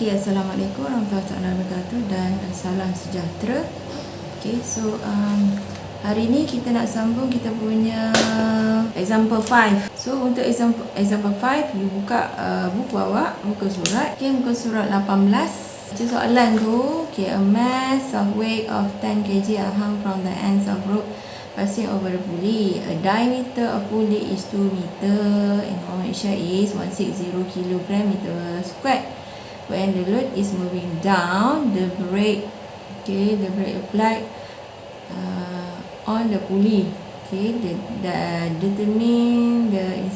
Okay, Assalamualaikum warahmatullahi wabarakatuh dan salam sejahtera. Okay, so hari ni kita nak sambung kita punya example 5. So untuk example 5, you buka buku awak, muka surat. Okay, muka surat 18. Baca soalan tu. Okay, a mass of weight of 10 kg are hung from the ends of rope passing over the pulley. A diameter of pulley is 2 meter. Information is 160 kg/meter squared. When the load is moving down, the brake applied on the pulley. Okay, determine the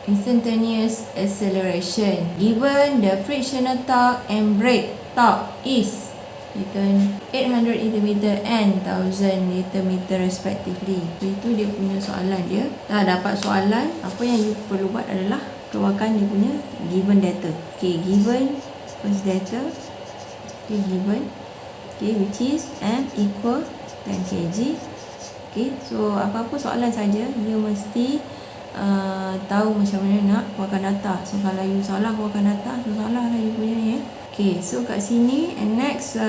instantaneous acceleration. Given the frictional torque and brake torque is written 800 Nm and 1000 Nm respectively. So, itu dia punya soalan dia. Dah dapat soalan, apa yang you perlu buat adalah keluarkan dia punya given data. Okay, given first data, okay, given, okay, which is M equal 10 kg. Okay, so apa-apa soalan saja, you mesti tahu macam mana nak keluarkan data. So kalau you salah keluarkan data, so salah lah you punya ni. Okay, so kat sini and next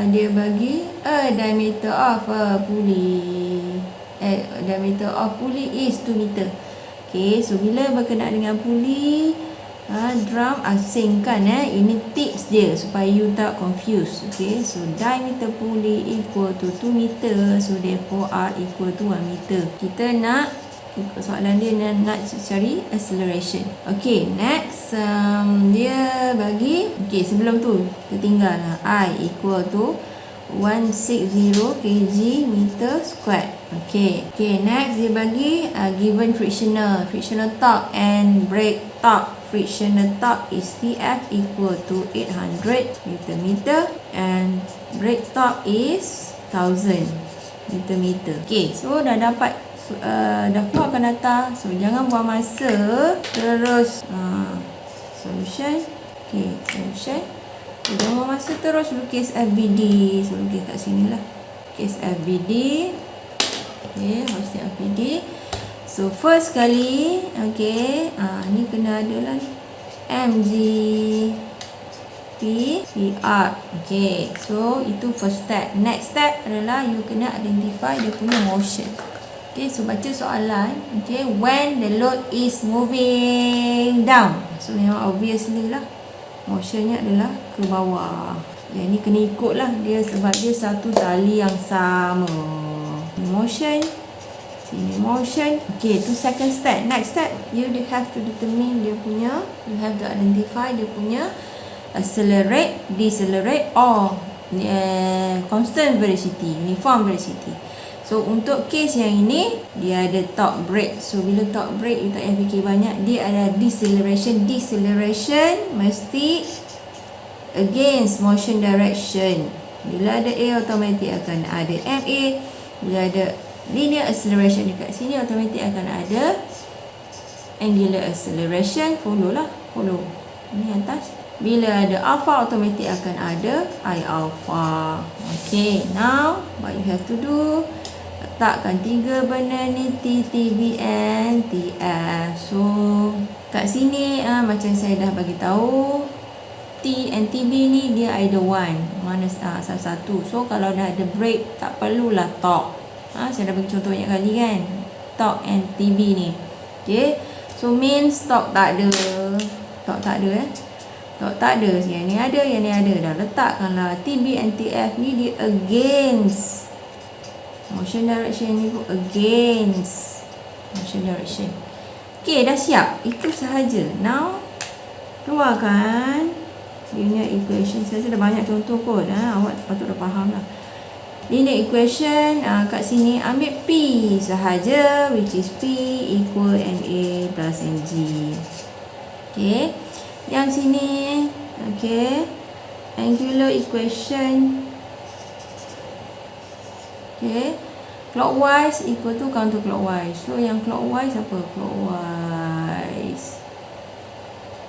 dia bagi a diameter of a pulley. Diameter of pulley is 2 meter. Okay, so bila berkenaan dengan pulley, drum asingkan ini tips dia supaya you tak confused. Okay, so diameter pulley equal to 2 meter, so therefore R equal to 1 meter. Kita nak ikut soalan dia nak cari acceleration. Okay, next dia bagi, okay, sebelum tu kita tinggal I equal to 160 kg/meter squared. Okay, next dia bagi given frictional torque and brake torque. Frictional torque is TF equal to 800 Nm and brake torque is 1000 Nm. Okay, so dah dapat dah keluarkan data. So jangan buang masa, terus solution. Okay, solution. Jangan buang masa, terus lukis FBD. So lukis kat sini lah, lukis FBD. Okay, harus FBD. So first kali, okay, ni kena ada lah mg PR. Okay, so itu first step. Next step adalah you kena identify dia punya motion. Okay, so baca soalan. Okay, when the load is moving down, so memang obviously lah motionnya adalah ke bawah. Yang ni kena ikut lah dia, sebab dia satu tali yang sama. Motion, sini motion. Okay, tu second step. Next step, you have to determine dia punya, you have to identify dia punya accelerate, decelerate or constant velocity, uniform velocity. So untuk case yang ini, dia ada torque brake. So bila torque brake, you tak payah fikir banyak, dia ada deceleration. Deceleration mesti against motion direction. Bila ada A, automatic akan ada MA. Bila ada linear acceleration dekat sini, automatik akan ada angular acceleration. Follow. Ni atas. Bila ada alpha, automatik akan ada I alpha. Okay, now what you have to do, letakkan 3 benda ni, T, TB and TF. So kat sini macam saya dah bagi tahu, T and TB ni dia either one, mana salah satu. So kalau dah ada brake, tak perlulah torque. Saya dah bagi contoh banyak kali kan, torque and TB ni. Okay, so means torque tak ada. Torque tak ada torque tak ada. Yang ni ada, yang ni ada. Dah letakkanlah TB and TF ni dia against motion direction ni pun against motion direction. Okay, dah siap. Itu sahaja. Now keluarkan linear equation. Saya dah banyak contoh kot. Awak patut dah faham lah. Linear equation, kat sini ambil P sahaja, which is P equal NA plus NG. Okay, yang sini, okay, angular equation. Okay, clockwise equal to counterclockwise. So yang clockwise apa?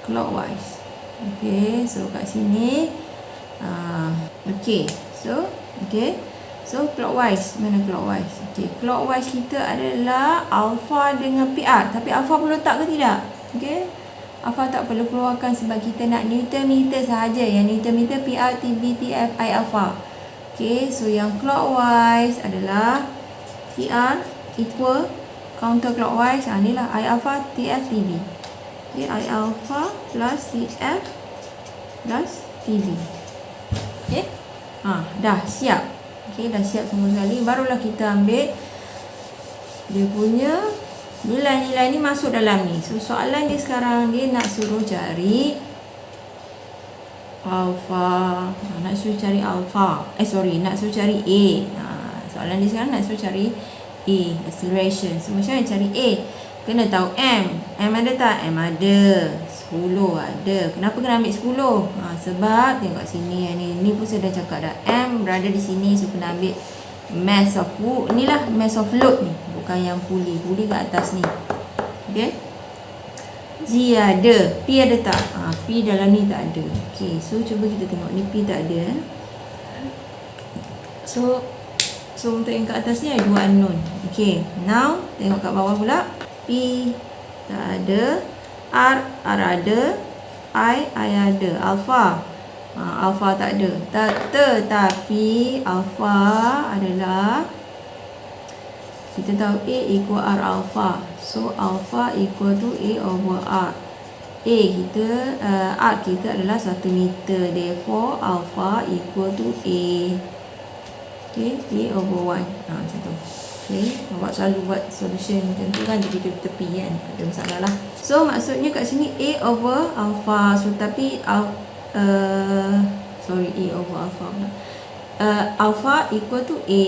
Clockwise. Okay, so kat sini, okay, so clockwise, mana clockwise? Okay, clockwise kita adalah alpha dengan PR. Tapi alpha perlu letak ke tidak? Okay, alpha tak perlu keluarkan sebab kita nak Newton meter sahaja. Yang Newton meter PR, TB, TF, I alpha. Okay, so yang clockwise adalah PR equal counterclockwise. Inilah I alpha, TF, TB. Okay, I alpha plus TF plus TB. Okay, dah siap. Okay, dah siap semua sekali. Barulah kita ambil dia punya nilai-nilai ni masuk dalam ni. So soalan dia sekarang dia nak suruh cari alpha. Nak suruh cari alpha. Nak suruh cari A. Soalan dia sekarang nak suruh cari A, acceleration. So macam mana cari A? Kena tahu M. M ada tak? M ada. 10 ada. Kenapa kena ambil 10? Sebab tengok sini ni pun saya dah cakap dah. M berada di sini, so kena ambil mass of wood. Inilah mass of load ni, bukan yang puli. Puli kat atas ni. Okay. G ada. P ada tak? P dalam ni tak ada. Okay, so cuba kita tengok ni P tak ada. So untuk yang kat atas ni ada 2 unknown. Okay, now tengok kat bawah pula. P tak ada. R ada. I ada. Alpha alpha tak ada. Tetapi alpha adalah, kita tahu A equal R alpha. So alpha equal to A over R. A kita R kita adalah 1 meter. Therefore alpha equal to A. Okay, A over 1. Macam tu. Okay, awak selalu buat solution macam tu kan, tepi-tepi kan, ada masalah lah. So maksudnya kat sini A over alpha. So tapi A over alpha. Alpha equal to A.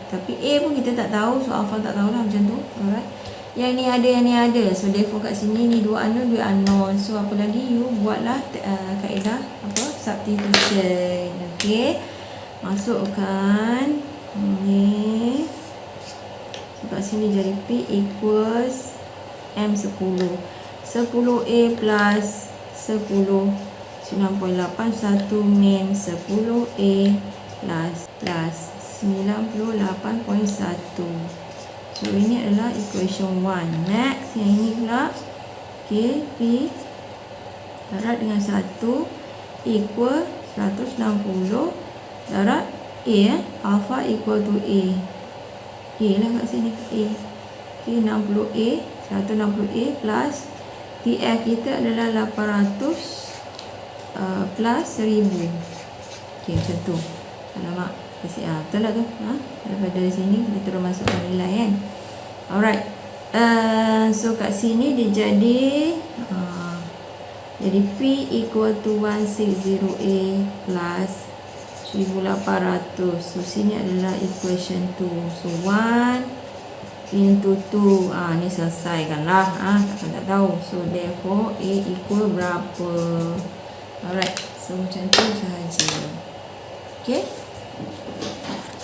Tapi A pun kita tak tahu, so alpha tak tahulah, macam tu. Alright. Yang ni ada, yang ni ada. So therefore kat sini ni 2 unknown. So apa lagi, you buatlah kaedah substitution. Okay, masukkan ni. So kat sini jadi P equals M10. 10A plus 10 9.8 1 min 10A plus 98.1. So ini adalah equation 1. Next, yang ini pula. Okay, P darat dengan 1 equal 160 darat A. Alpha equal to A. A lah kat sini. A. Okay, 60A 160A plus TF kita adalah 800 plus 1000. Okay, macam tu. Alamak, betul lah tu. Daripada sini kita terus masukkan nilai kan. Alright. So kat sini dia jadi P equal to 160A plus 1800. So sini adalah equation 2. So 1 into 2. Ni selesaikan lah. Takkan tak tahu. So therefore A equal berapa? Alright. So macam tu sahaja. Okay.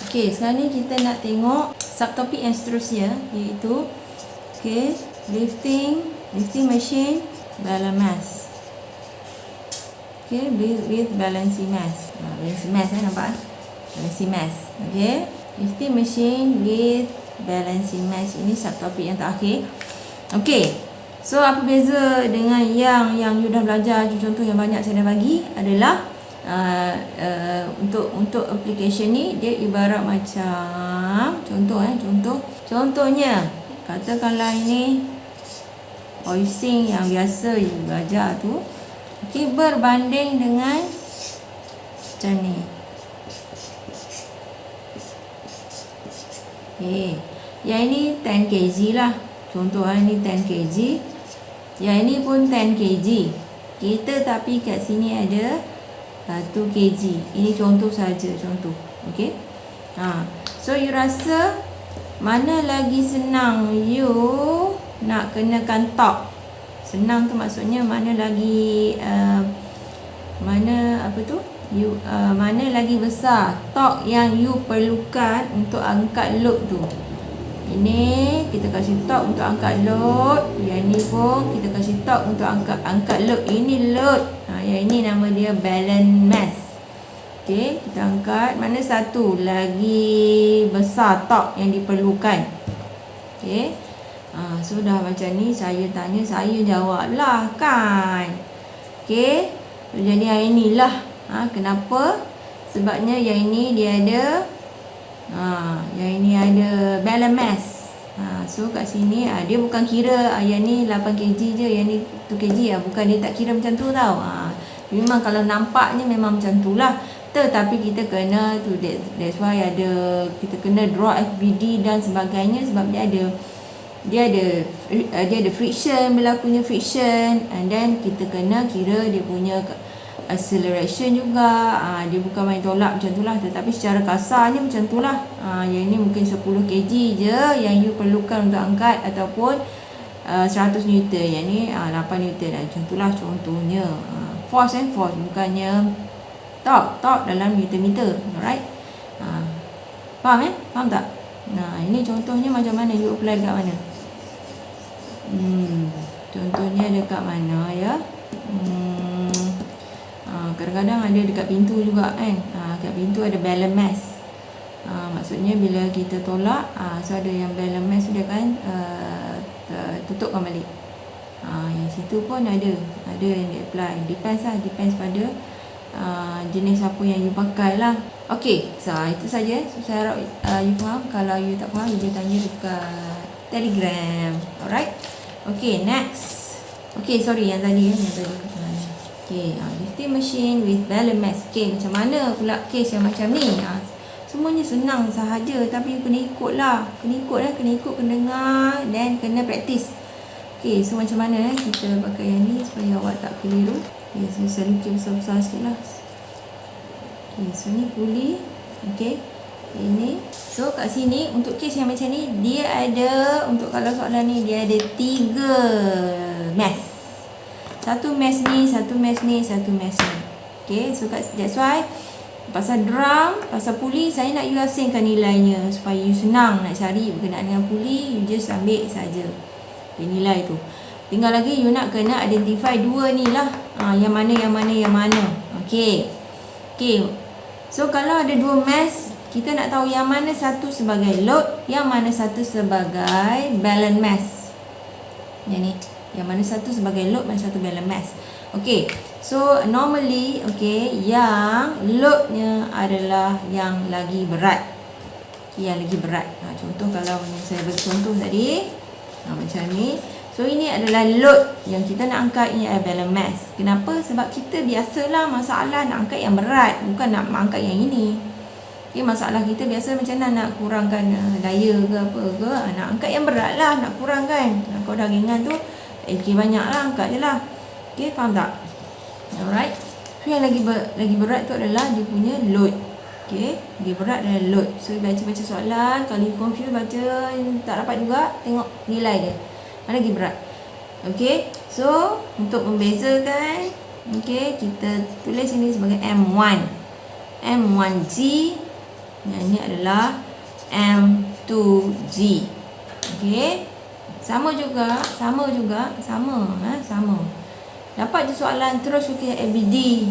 Okay, sekarang ni kita nak tengok subtopik yang seterusnya, iaitu okay, lifting machine balance mass. Okay, with balancing mass. Balancing mass nampak? Balancing mass. Okay, lifting machine with balancing mass. Ini subtopik yang terakhir. Okay, so apa beza dengan yang you dah belajar? Contoh yang banyak saya dah bagi adalah untuk application ni dia ibarat macam contohnya katakanlah ini hoisting yang biasa you belajar tu. Okey, berbanding dengan macam ni. Okey, yang ini 10 kg lah. Contoh ini 10 kg. Yang ini pun 10 kg. Kita tapi kat sini ada 1 kg. Ini contoh saja, contoh. Okey. So you rasa mana lagi senang you nak kenakan torque? Senang tu maksudnya mana lagi mana lagi besar torque yang you perlukan untuk angkat load tu. Ini kita kasih torque untuk angkat load. Yang ni pun kita kasih torque untuk angkat load. Ini load. Yang ini nama dia balance mass. Okey, kita angkat mana satu lagi besar torque yang diperlukan. Okey. So dah macam ni, saya tanya, saya jawab lah kan. Okay, jadi yang inilah kenapa. Sebabnya yang ini dia ada yang ini ada balance mass. So kat sini dia bukan kira yang ni 8 kg je, yang ni 2 kg bukan, dia tak kira macam tu tau. Memang kalau nampaknya memang macam tu lah, tetapi kita kena tu, that's why kita kena draw FBD dan sebagainya, sebab dia ada friction, berlakunya friction, and then kita kena kira dia punya acceleration juga. Dia bukan main tolak macam tu lah, tetapi secara kasarnya macam tu lah. Yang ini mungkin 10 kg je yang you perlukan untuk angkat, ataupun 100 Newton, yang ni 8 Newton. Macam tu lah contohnya. Force bukannya torque dalam Newton-meter. Alright, faham faham tak? Ini contohnya macam mana you apply dekat mana? Contohnya dekat mana ya? Kadang-kadang ada dekat pintu juga kan. Dekat pintu ada balance mass. Maksudnya bila kita tolak, so ada yang balance mass dia kan tutupkan balik. Yang situ pun ada yang di apply. Depends pada jenis apa yang you pakai lah. Okay, so itu saja. So saya harap you faham. Kalau you tak faham, you boleh tanya dekat Telegram. Alright. Okay, next. Okay, sorry yang tadi Okay, lifting machine with balance mass. Okay, macam mana pula case yang macam ni? Semuanya senang sahaja, tapi you kena ikut lah. Kena ikut, kena dengar, dan kena praktis. Okay, so macam mana kita pakai yang ni supaya awak tak keliru. Okay, so saya lukis besar-besar sikit lah. Okay, so ni pulley. Okay, ini. So kat sini untuk case yang macam ni, dia ada, untuk kalau soalan ni, dia ada 3 mesh. Satu mesh ni, satu mesh ni. Okay, so that's why pasal drum, pasal pulley, saya nak you asingkan nilainya supaya you senang nak cari berkenaan dengan pulley. You just ambil saja nilai tu. Tinggal lagi you nak kena identify dua ni lah, yang mana. Okay, so kalau ada 2 mesh, kita nak tahu yang mana satu sebagai load, yang mana satu sebagai balance mass. Yang mana satu sebagai load, mana satu balance mass. Okay, so normally, okay, yang loadnya adalah yang lagi berat. Contoh kalau saya bagi contoh tadi, macam ni. So ini adalah load yang kita nak angkat, ini adalah balance mass. Kenapa? Sebab kita biasalah masalah nak angkat yang berat, bukan nak angkat yang ini. Okay, masalah kita biasa macam mana nak kurangkan daya ke apa ke, nak angkat yang berat lah, nak kurangkan. Kalau dah ringan tu, banyak lah, angkat je lah. Okay, faham tak? Alright. So yang lagi berat tu adalah dia punya load. Okay, lagi berat adalah load. So baca soalan, kalau you confuse, baca tak dapat juga, tengok nilai dia mana lagi berat. Okay, so untuk membezakan, okay, kita tulis ini sebagai M1 M1G, yang ini adalah M2G. Okay, sama. Dapat je soalan terus ke FBD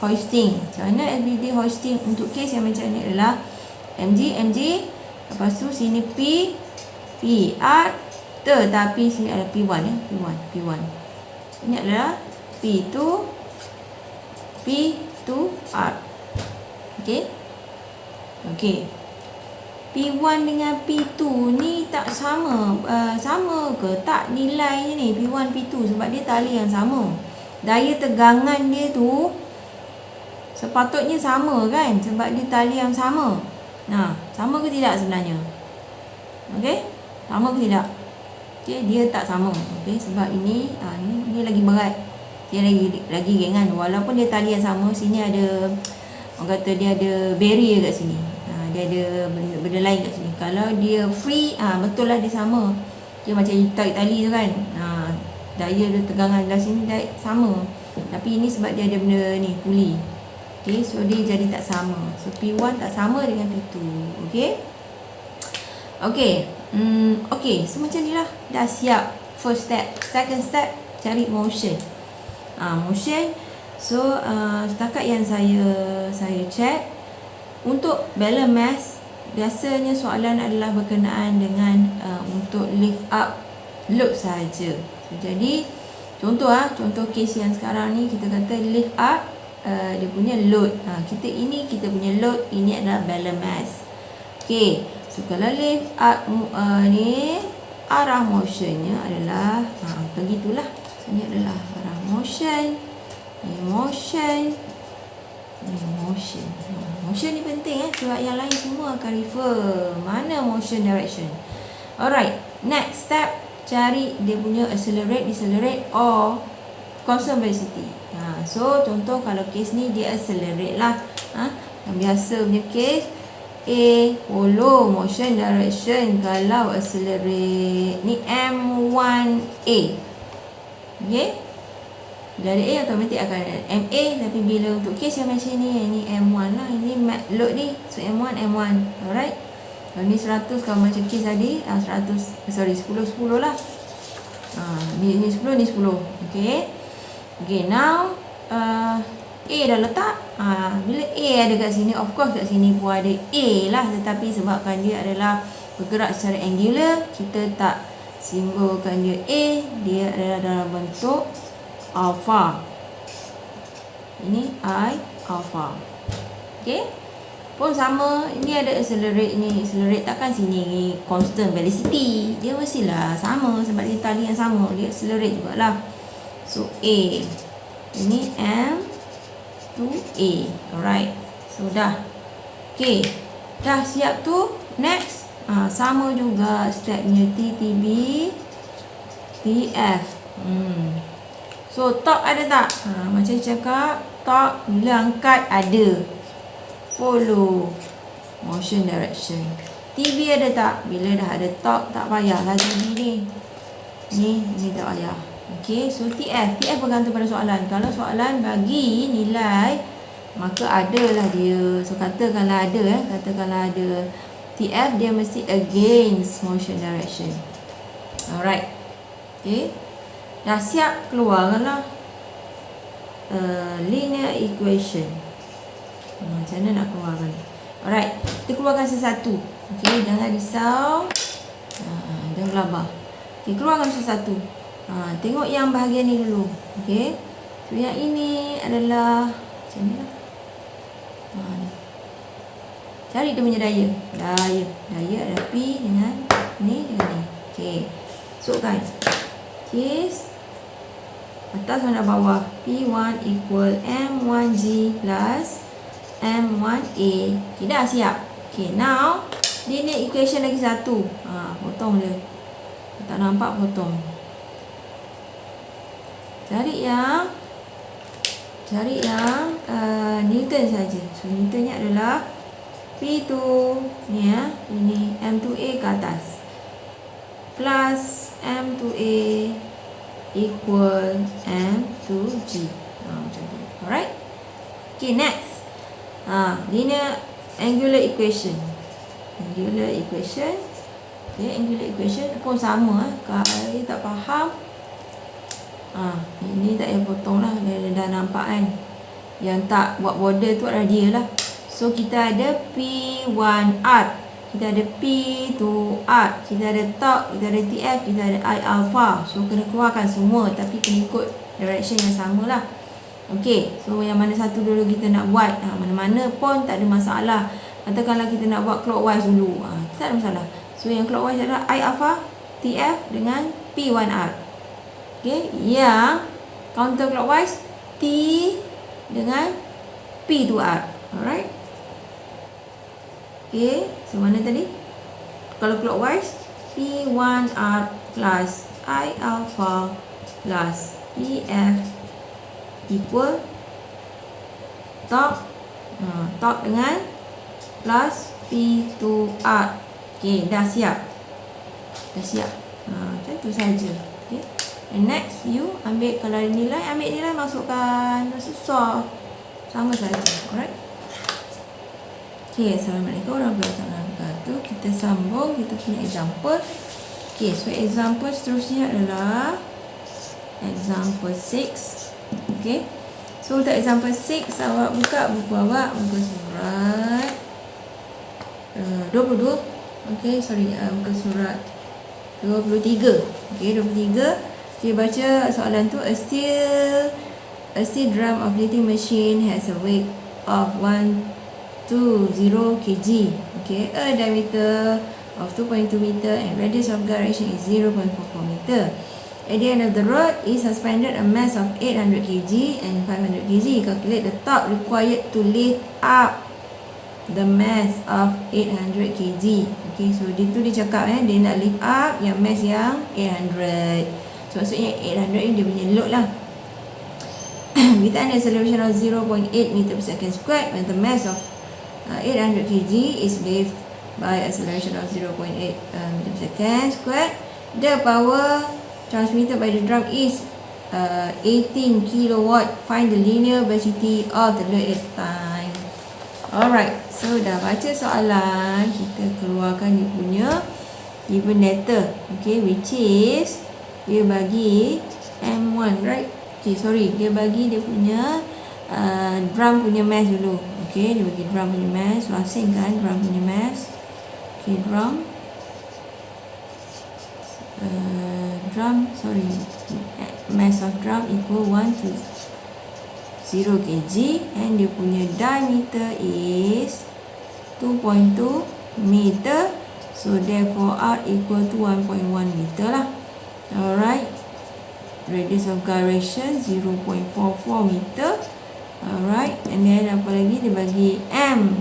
hoisting. Macam mana FBD hoisting untuk case yang macam ni adalah MG, lepas tu sini P, R, tetapi sini ada P1 ya, P1. Ini adalah P2 R. Okay. P1 dengan P2 ni tak sama. Sama ke tak nilai ni P1, P2, sebab dia tali yang sama. Daya tegangan dia tu sepatutnya sama kan, sebab dia tali yang sama. Sama ke tidak sebenarnya? Okay, sama ke tidak? Okay, dia tak sama. Okay, sebab ini ni lagi berat, dia lagi ringan. Walaupun dia tali yang sama, sini ada, orang kata dia ada barrier kat sini. Dia ada benda lain kat sini. Kalau dia free, betul lah dia sama. Dia macam tarik tali tu kan. Daya dia tegangan dalam sini sama. Tapi ini sebab dia ada benda ni, pulley. Okay, so dia jadi tak sama. So P1 tak sama dengan P2. Okay, so macam ni lah. Dah siap first step. Second step, cari motion. Motion. So setakat yang saya check, untuk balance mass, biasanya soalan adalah berkenaan dengan untuk lift up load saja. So, jadi contoh kes yang sekarang ni kita kata lift up, dia punya load. Kita punya load, ini adalah balance mass. Okey, so kalau lift up ni arah motionnya adalah begitulah. Ini adalah arah motion, ini motion, ini motion. Motion ni penting sebab yang lain semua akan refer mana motion direction. Alright, next step, cari dia punya accelerate, decelerate or constant velocity. So contoh kalau kes ni dia accelerate lah. Yang biasa punya kes A, follow motion direction. Kalau accelerate ni M1A. Okay, dari A automatik akan MA. Tapi bila untuk kes yang macam ni, ini M1 lah, ini load ni, so M1. Alright, kalau ni 100, kalau macam kes tadi 100, sorry 10 lah. Ni 10, ni 10. Okay, now A dah letak. Bila A ada kat sini, of course kat sini pun ada A lah. Tetapi sebabkan dia adalah bergerak secara angular, kita tak simbolkan dia A. Dia adalah dalam bentuk alpha. Ini I alpha. Okay, pun sama. Ini ada accelerate ni. Accelerate takkan sini constant velocity. Dia mestilah sama sebab dia tali yang sama. Dia accelerate jugalah. So A. Ini M to A. Alright. So dah. Okay, dah siap tu. Next, sama juga stepnya TTB, TF. So torque ada tak? Macam cakap, torque bila angkat ada, follow motion direction. TB ada tak? Bila dah ada torque tak payahlah TB ni. Ni tak payah. Okay, so TF bergantung pada soalan. Kalau soalan bagi nilai, maka adalah dia. So katakanlah ada TF, dia mesti against motion direction. Alright. Okay, dah siap, keluarkanlah linear equation. Macam mana nak keluarkan? Alright, kita keluarkan satu-satu. Okay, jangan risau, jangan gelabah. Okay, keluarkan satu-satu. Tengok yang bahagian ni dulu. Okay, so yang ini adalah macam ni lah. Cari dia punya daya. Daya ada P dengan ni dengan ni. Okay, masukkan. Kes atas mana bawah. P1 equal M1G plus M1A. Okay, dah siap. Okay, now linear equation lagi satu. Potong dia. Tak nampak, potong. Cari yang Newton saja. So Newtonnya adalah P2 ni ini M2A ke atas plus M2A equal M2G. Macam tu. Alright. Okay, next. Linear angular equation. Angular equation pun sama. Kalau tak faham, ini tak payah potong lah. Dia dah nampak kan. Yang tak buat border tu adalah dia lah. So kita ada P1R, kita ada P2R, kita ada torque, kita ada TF, kita ada I alpha. So kena keluarkan semua, tapi kena ikut direction yang sama lah. Okay, so yang mana satu dulu kita nak buat, mana-mana pun tak ada masalah. Katakanlah kita nak buat clockwise dulu, tak ada masalah. So yang clockwise adalah I alpha, TF dengan P1R. Okay, yang counterclockwise T dengan P2R. Alright. Okay, so mana tadi? Kalau clockwise, P1R plus I alpha plus PF equal torque. Torque dengan plus P2R. Okay, dah siap. Macam tu saja. Okay. And next, you ambil, kalau nilai, ambil nilai, masukkan. Susah. Sama saja. Alright. Okay, Assalamualaikum warahmatullahi wabarakatuh. Kita sambung, kita punya example. Okay, so example seterusnya adalah example 6. Okay, so untuk example 6, awak buka buku awak, muka surat 22. Okay, sorry, muka surat 23. Okay, 23. Kita baca soalan tu. A steel drum operating machine has a weight of 120 kg. Okay, a diameter of 2.2 meter and radius of gyration is 0.44 meter. At the end of the rod is suspended a mass of 800 kg and 500 kg. Calculate the torque required to lift up the mass of 800 kg. Okay, so dia tu dia cakap dia nak lift up yang mass yang 800. So maksudnya 800 ni dia punya load lah. With an acceleration of 0.8 meter per second squared, when the mass of 800 kg is lifted by acceleration of 0.8 meter per second squared, the power transmitted by the drum is 18 kilowatt. Find the linear velocity of the load at time. Alright, so dah baca soalan, kita keluarkan dia punya given data. Okay, which is dia bagi M1, right? Okay, sorry, dia bagi dia punya drum punya mass dulu. Okay, dia bagi drum punya mass. So asing kan drum punya mass. Okay, mass of drum equal 1 to 0 kg and dia punya diameter is 2.2 meter. So therefore R equal to 1.1 meter lah. Alright, radius of gyration 0.44 meter. Alright, and then apa lagi dia bagi M.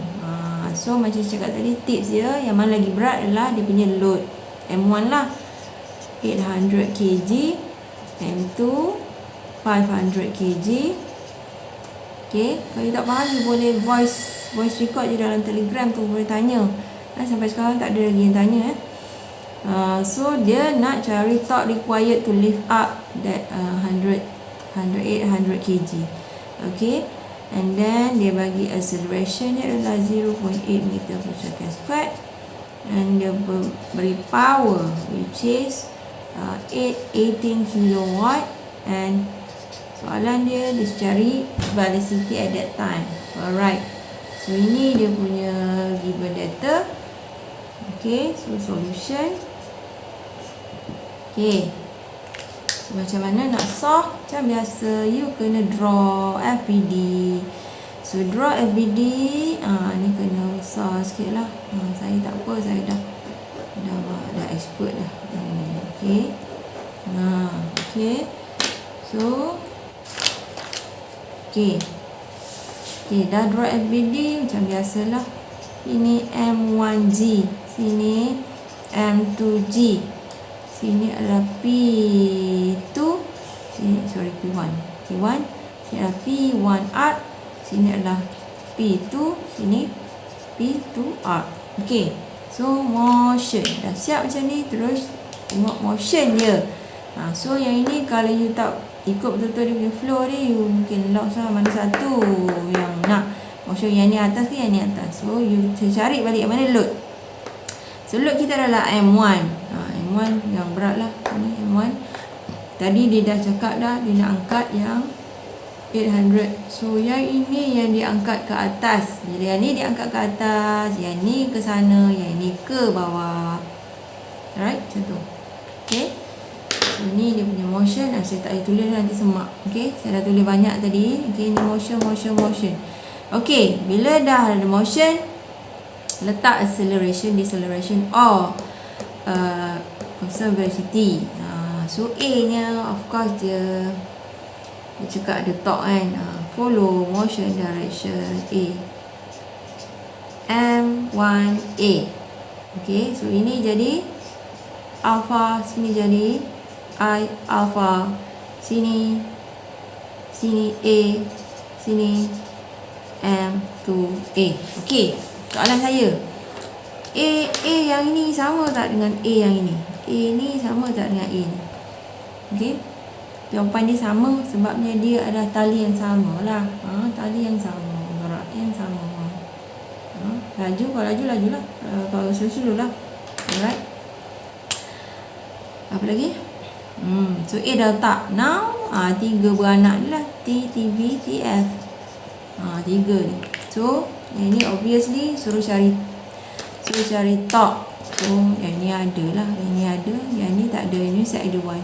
So macam cakap tadi, tips dia yang mana lagi berat adalah dia punya load M1 lah, 800 kg, M2 500 kg. Okay, kalau you tak faham you boleh voice record je dalam Telegram tu, boleh tanya. Sampai sekarang tak ada lagi yang tanya. So dia nak cari torque required to lift up that 800 kg. Okay, and then dia bagi acceleration dia adalah 0.8 meter per second squared, and dia beri power which is 18 kilowatt, and soalan dia cari velocity at that time. Alright, so ini dia punya given data. Okay, so solution. Okay, so macam mana nak solve? Macam biasa, you kena draw FBD. So draw FBD, ni kena besar sikit lah. Saya tak apa, saya dah expert dah. Okay, okay, so okay, dah draw FBD macam biasalah. Ini M1G, sini M2G, sini adalah P2, sini sorry P1, sini adalah P1R, sini adalah P2, sini P2R. Okay, so motion dah siap macam ni, terus tengok motion dia. So yang ini kalau you tak ikut betul-betul dia punya flow ni, you mungkin lost lah mana satu yang nak motion, yang ni atas ke yang ni atas. So you cari balik yang mana load. So load kita adalah M1. M1 yang berat lah, ni M1. Tadi dia dah cakap dah dia nak angkat yang 800. So yang ini yang diangkat ke atas. Jadi yang ni diangkat ke atas, yang ni ke sana, yang ni ke bawah. Alright, macam tu. Okay, so ni dia punya motion. Saya tak boleh tulis nanti semak. Okay, saya dah tulis banyak tadi. Okay, ni motion. Okay, bila dah ada motion, letak acceleration, deceleration or constant velocity. So A nya of course dia cakap ada torque kan. Follow motion direction A, M1A. Okay, so ini jadi alpha, sini jadi I alpha, sini A, sini M2A. Okay, soalan saya, A yang ini sama tak dengan A yang ini? A ni sama tak dengan A ni? Okay, jawapan dia sama sebabnya dia adalah tali yang sama lah. Tali yang sama, berat yang sama. Laju, kalau laju lah. Kalau susu lah. Alright, apa lagi? So A dah letak. Now 3 beranak ni lah, T, TB, TF. 3 ni. So yang ni obviously suruh cari So cari torque. So yang ni ada lah, yang ni ada, yang ni tak ada, yang ni set ada 1.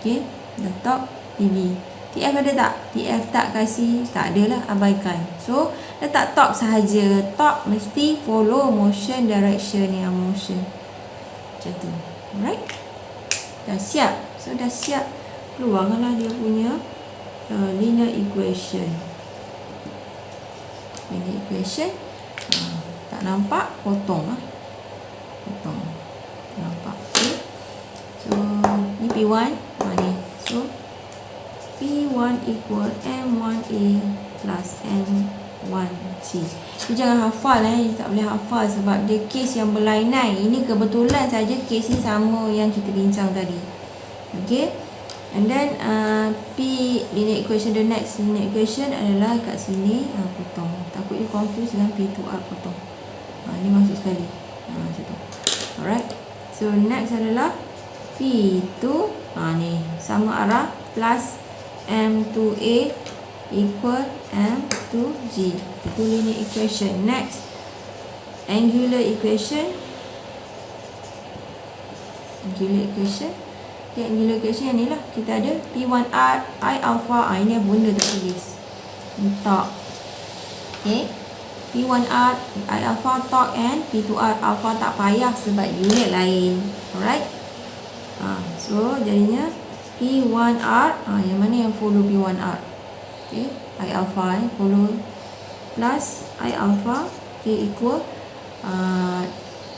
Okay, the torque PV. TF ada tak? TF tak kasih, tak ada lah, abaikan. So letak torque sahaja. Torque mesti follow motion direction yang motion. Macam tu. Alright, dah siap. So dah siap, keluarkanlah dia punya linear equation. Linear equation. Tak nampak, potong lah. Potong. Nampak. Okay. So ni P1. Ni. So P1 equal M1A plus M1C. So jangan hafal tak boleh hafal sebab dia kes yang berlainan. Ini kebetulan saja kes ni sama yang kita bincang tadi. Okay. And then P linear equation, the next linear equation adalah kat sini. Potong. Takut you confuse dengan P2R, potong. Ni masuk sekali. Macam tu. Alright. So next adalah P2. Ni sama arah plus M2A equal M2G. Itu linear equation. Next, angular equation. Angular equation. Okay, angular equation yang ni lah. Kita ada P1R I alpha. Ini benda tertulis. Torque. Okay. P1R I alpha torque and P2R alpha tak payah sebab unit lain. Alright. So jadinya P1R, yang mana yang follow P1R? Okay, I alpha follow plus I alpha, okay, equal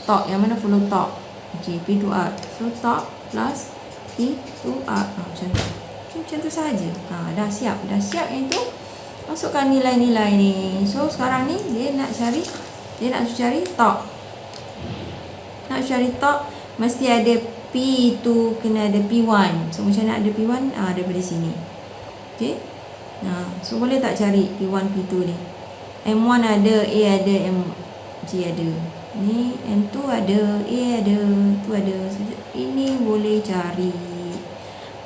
torque, yang mana follow torque? Okay, P2R. So torque plus P2R. Macam tu. Okay, macam tu sahaja. Dah siap. Dah siap yang tu. Masukkan nilai-nilai ni. So sekarang ni dia nak cari torque. Nak cari torque mesti ada P2, kena ada P1. So macam nak ada P1? Daripada sini. Okay. So boleh tak cari P1, P2 ni? M1 ada, A ada, MC ada. Ni M2 ada, A ada, tu ada. So, ini boleh cari.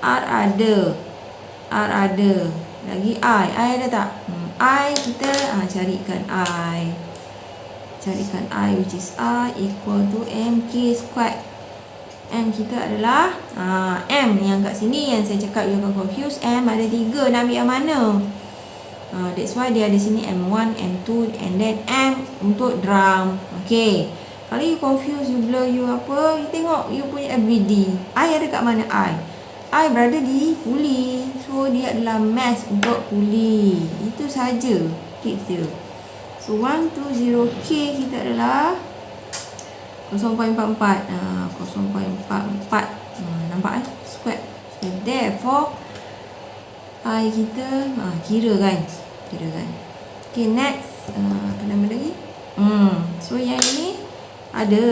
R ada. Lagi I ada tak? I kita carikan I. Carikan I, which is I equal to MK squared. M kita adalah M yang kat sini yang saya cakap you akan confuse. M ada 3, nak ambil yang mana? That's why dia ada sini M1, M2 and then M untuk drum. Okay, kalau you confuse, you blur, you apa, you tengok you punya FBD. I ada kat mana? I berada di puli. So dia adalah mass untuk puli. Itu saja tips dia. So 120K kita adalah 0.44. 0.44. Nampak square. So therefore I kita kira kan. Okay, next apa nama lagi? So yang ini ada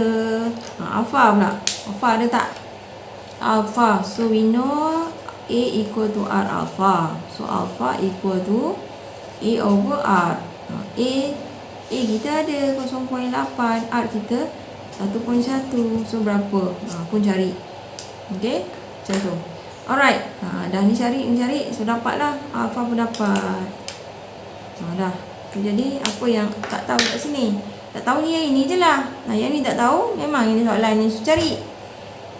alpha pula. Alpha ada tak? Alpha. So we know A equal to R alpha. So alpha equal to A over R. A kita ada 0.8, R kita 1.1. So berapa? Pun cari. Okay, macam tu. Alright. Dah ni cari. So dapatlah. Alpha pun dapat. Dah. Jadi apa yang tak tahu kat sini? Tak tahu ni yang ini je lah. Yang ni tak tahu. Memang ini soalan ni cari.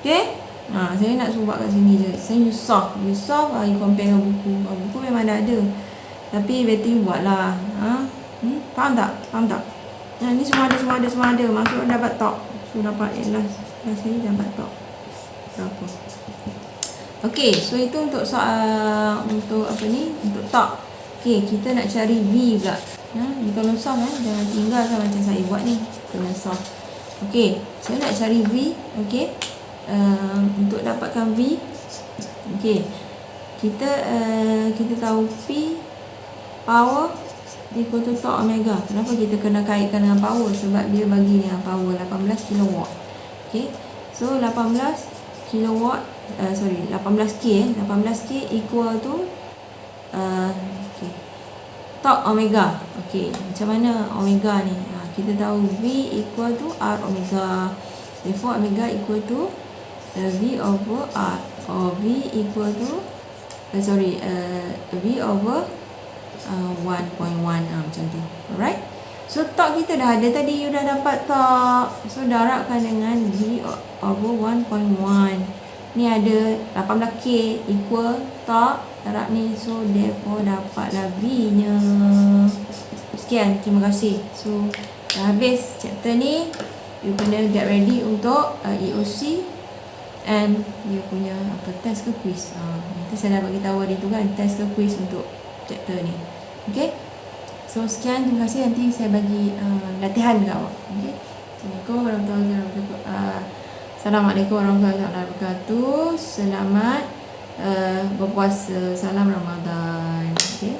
Okay. Saya nak suruh buat kat sini je. Saya you solve. You compare dengan buku. Buku memang dah ada. Tapi better you buat lah. Faham tak? Ni semua ada. Masuk dapat top. So dapat last ni dapat top. Berapa? Okay, so itu untuk soal untuk apa ni? Untuk top. Okay, kita nak cari V pula. Ni kalau solve jangan tinggalkan macam saya buat ni. Kena solve. Okay, saya nak cari V. Okay. Untuk dapatkan V. Okay. Kita tahu P power equal to torque omega. Kenapa kita kena kaitkan dengan power? Sebab dia bagi ni power 18 kilowatt. Okay. So 18 kilowatt 18K 18K equal to okay, torque omega. Okay, macam mana omega ni? Kita tahu V equal to R omega. Therefore omega equal to V over R, or V equal to V over 1.1 macam tu. Alright. So tak kita dah ada tadi, you dah dapat tak? So darabkan dengan V over 1.1. Ni ada 18K equal tak? Darab ni. So therefore dapatlah V nya. Sekian, terima kasih. So dah habis chapter ni. You kena get ready untuk EOC and dia punya apa, test ke quiz. Nanti saya dah bagi tahu hari tu kan, test ke quiz untuk chapter ni. Okay. So sekian, terima kasih. Nanti saya bagi latihan dekat awak. Okay. Assalamualaikum warahmatullahi wabarakatuh. Selamat berpuasa. Salam Ramadan. Okay.